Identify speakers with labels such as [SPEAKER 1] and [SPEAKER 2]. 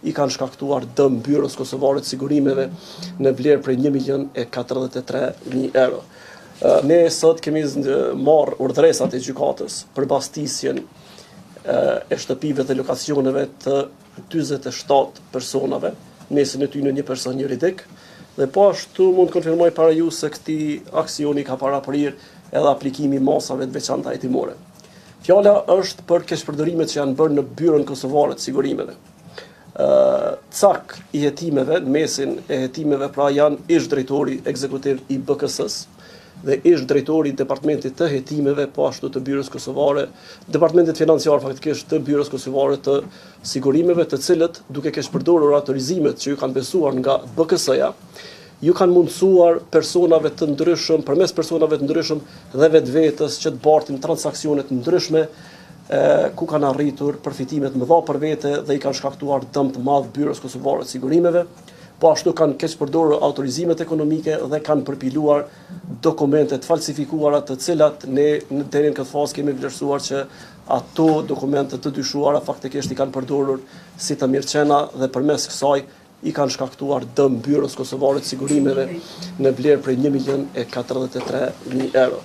[SPEAKER 1] i kanë shkaktuar dëm Byrës Kosovare të Sigurimeve në vlerë prej 1.043.000 euro. Ne sot kemi marrë urdhëresat e gjykatës për mbastisjen e shtëpive dhe lokacioneve të 47 personave, mesin e tyre një person juridik, dhe po ashtu mund të konfirmoj para ju se këtij aksioni ka paraprir edhe aplikimi i masave të veçanta hetimore. Fjala është për keqpërdorimet që janë bërë në Byrën Kosovare të Sigurimeve. Cak i hetimeve, në mesin e hetimeve pra janë ish drejtori ekzekutiv i BKS-s dhe ish drejtori i departamentit të hetimeve, po ashtu të Byrës Kosovare, departamentit financiar faktikisht të Byrës Kosovare të Sigurimeve, të cilët duke keqpërdorur autorizimet që ju kanë besuar nga BKS-ja, ju kanë mundësuar personave të ndryshëm, përmes personave të ndryshëm dhe vetvetes që të bartin transakcione të ndryshme, ku kanë arritur përfitimet më dha për vete dhe i kanë shkaktuar dëm të madh Byrës Kosovare të Sigurimeve, po ashtu kanë keqpërdorur autorizimet ekonomike dhe kanë përpiluar dokumente të falsifikuara, të cilat ne deri në këtë fazë kemi vlerësuar që ato dokumente të dyshuara faktikisht i kanë përdorur si të mirëqena dhe përmes kësaj i kanë shkaktuar dëm Byrës Kosovare të Sigurimeve në vlerë prej 1.043.000 euro.